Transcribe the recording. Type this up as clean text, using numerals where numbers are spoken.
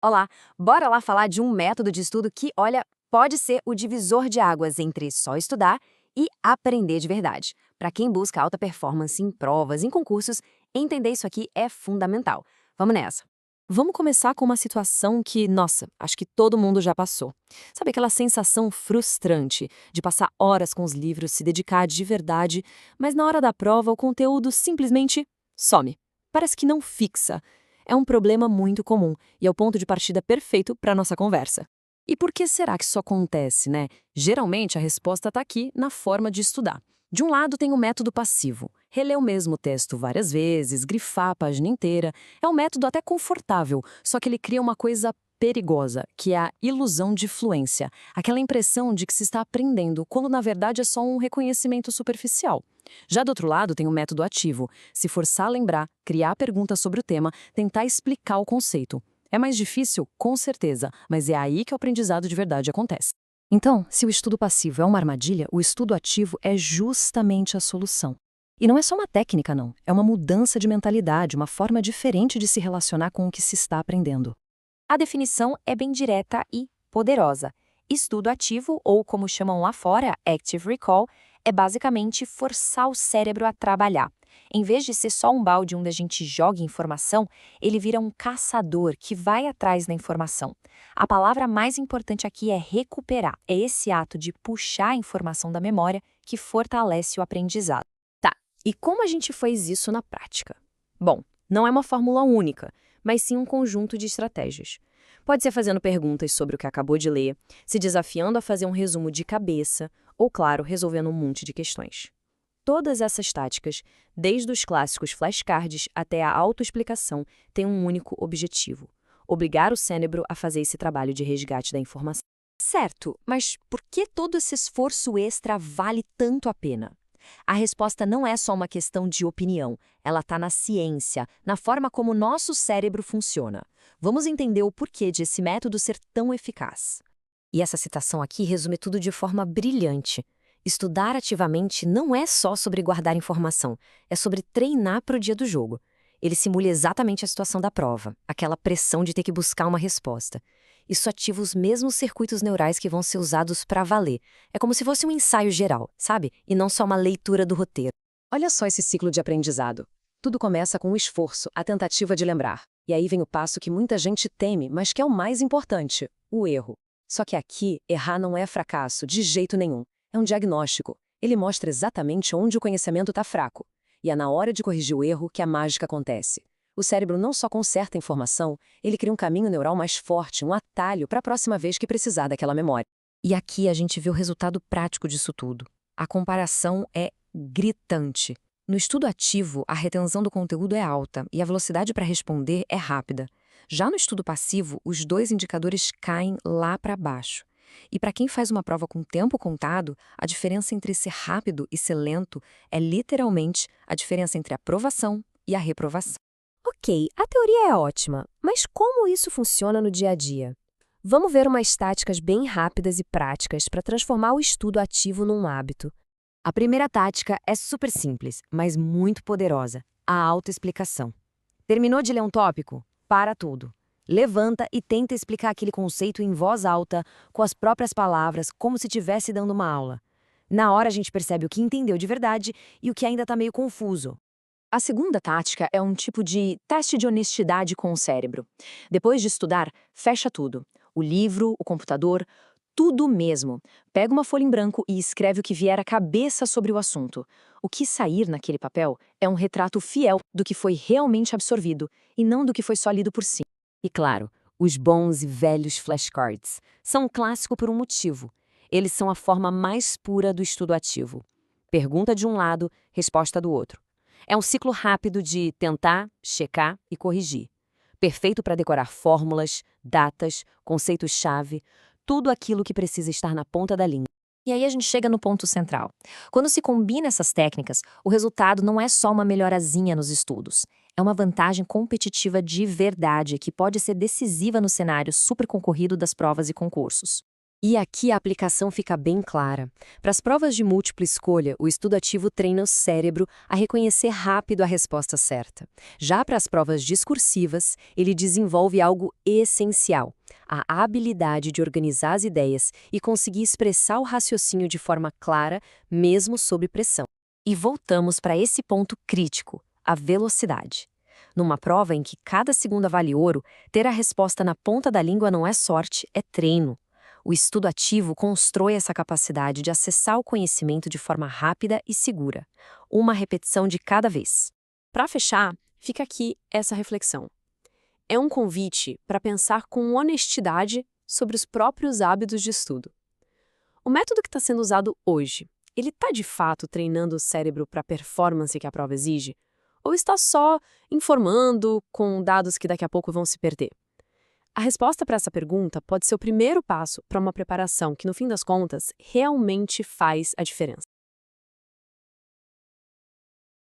Olá, bora lá falar de um método de estudo que, olha, pode ser o divisor de águas entre só estudar e aprender de verdade. Para quem busca alta performance em provas, em concursos, entender isso aqui é fundamental. Vamos nessa. Vamos começar com uma situação que, nossa, acho que todo mundo já passou. Sabe aquela sensação frustrante de passar horas com os livros, se dedicar de verdade, mas na hora da prova o conteúdo simplesmente some. Parece que não fixa. É um problema muito comum e é o ponto de partida perfeito para nossa conversa. E por que será que isso acontece, né? Geralmente a resposta está aqui na forma de estudar. De um lado tem o método passivo, reler o mesmo texto várias vezes, grifar a página inteira. É um método até confortável, só que ele cria uma coisa perigosa, que é a ilusão de fluência, aquela impressão de que se está aprendendo, quando na verdade é só um reconhecimento superficial. Já do outro lado tem o método ativo, se forçar a lembrar, criar perguntas sobre o tema, tentar explicar o conceito. É mais difícil, com certeza, mas é aí que o aprendizado de verdade acontece. Então, se o estudo passivo é uma armadilha, o estudo ativo é justamente a solução. E não é só uma técnica, não. É uma mudança de mentalidade, uma forma diferente de se relacionar com o que se está aprendendo. A definição é bem direta e poderosa. Estudo ativo, ou como chamam lá fora, Active Recall, é basicamente forçar o cérebro a trabalhar. Em vez de ser só um balde onde a gente joga informação, ele vira um caçador que vai atrás da informação. A palavra mais importante aqui é recuperar. É esse ato de puxar a informação da memória que fortalece o aprendizado. Tá, e como a gente faz isso na prática? Bom, não é uma fórmula única, mas sim um conjunto de estratégias. Pode ser fazendo perguntas sobre o que acabou de ler, se desafiando a fazer um resumo de cabeça, ou, claro, resolvendo um monte de questões. Todas essas táticas, desde os clássicos flashcards até a autoexplicação, têm um único objetivo: obrigar o cérebro a fazer esse trabalho de resgate da informação. Certo, mas por que todo esse esforço extra vale tanto a pena? A resposta não é só uma questão de opinião, ela está na ciência, na forma como o nosso cérebro funciona. Vamos entender o porquê de esse método ser tão eficaz. E essa citação aqui resume tudo de forma brilhante. Estudar ativamente não é só sobre guardar informação, é sobre treinar para o dia do jogo. Ele simula exatamente a situação da prova, aquela pressão de ter que buscar uma resposta. Isso ativa os mesmos circuitos neurais que vão ser usados para valer. É como se fosse um ensaio geral, sabe? E não só uma leitura do roteiro. Olha só esse ciclo de aprendizado. Tudo começa com o esforço, a tentativa de lembrar. E aí vem o passo que muita gente teme, mas que é o mais importante: o erro. Só que aqui, errar não é fracasso, de jeito nenhum. É um diagnóstico. Ele mostra exatamente onde o conhecimento está fraco. E é na hora de corrigir o erro que a mágica acontece. O cérebro não só conserta a informação, ele cria um caminho neural mais forte, um atalho para a próxima vez que precisar daquela memória. E aqui a gente vê o resultado prático disso tudo. A comparação é gritante. No estudo ativo, a retenção do conteúdo é alta e a velocidade para responder é rápida. Já no estudo passivo, os dois indicadores caem lá para baixo. E para quem faz uma prova com tempo contado, a diferença entre ser rápido e ser lento é literalmente a diferença entre a aprovação e a reprovação. Ok, a teoria é ótima, mas como isso funciona no dia a dia? Vamos ver umas táticas bem rápidas e práticas para transformar o estudo ativo num hábito. A primeira tática é super simples, mas muito poderosa: a autoexplicação. Terminou de ler um tópico? Para tudo. Levanta e tenta explicar aquele conceito em voz alta, com as próprias palavras, como se estivesse dando uma aula. Na hora a gente percebe o que entendeu de verdade e o que ainda está meio confuso. A segunda tática é um tipo de teste de honestidade com o cérebro. Depois de estudar, fecha tudo: o livro, o computador, tudo mesmo. Pega uma folha em branco e escreve o que vier à cabeça sobre o assunto. O que sair naquele papel é um retrato fiel do que foi realmente absorvido e não do que foi só lido por cima. E claro, os bons e velhos flashcards são um clássico por um motivo. Eles são a forma mais pura do estudo ativo. Pergunta de um lado, resposta do outro. É um ciclo rápido de tentar, checar e corrigir. Perfeito para decorar fórmulas, datas, conceitos-chave, tudo aquilo que precisa estar na ponta da língua. E aí a gente chega no ponto central. Quando se combina essas técnicas, o resultado não é só uma melhorazinha nos estudos. É uma vantagem competitiva de verdade que pode ser decisiva no cenário super concorrido das provas e concursos. E aqui a aplicação fica bem clara. Para as provas de múltipla escolha, o estudo ativo treina o cérebro a reconhecer rápido a resposta certa. Já para as provas discursivas, ele desenvolve algo essencial: a habilidade de organizar as ideias e conseguir expressar o raciocínio de forma clara, mesmo sob pressão. E voltamos para esse ponto crítico: a velocidade. Numa prova em que cada segundo vale ouro, ter a resposta na ponta da língua não é sorte, é treino. O estudo ativo constrói essa capacidade de acessar o conhecimento de forma rápida e segura, uma repetição de cada vez. Para fechar, fica aqui essa reflexão. É um convite para pensar com honestidade sobre os próprios hábitos de estudo. O método que está sendo usado hoje, ele está de fato treinando o cérebro para a performance que a prova exige? Ou está só informando com dados que daqui a pouco vão se perder? A resposta para essa pergunta pode ser o primeiro passo para uma preparação que, no fim das contas, realmente faz a diferença.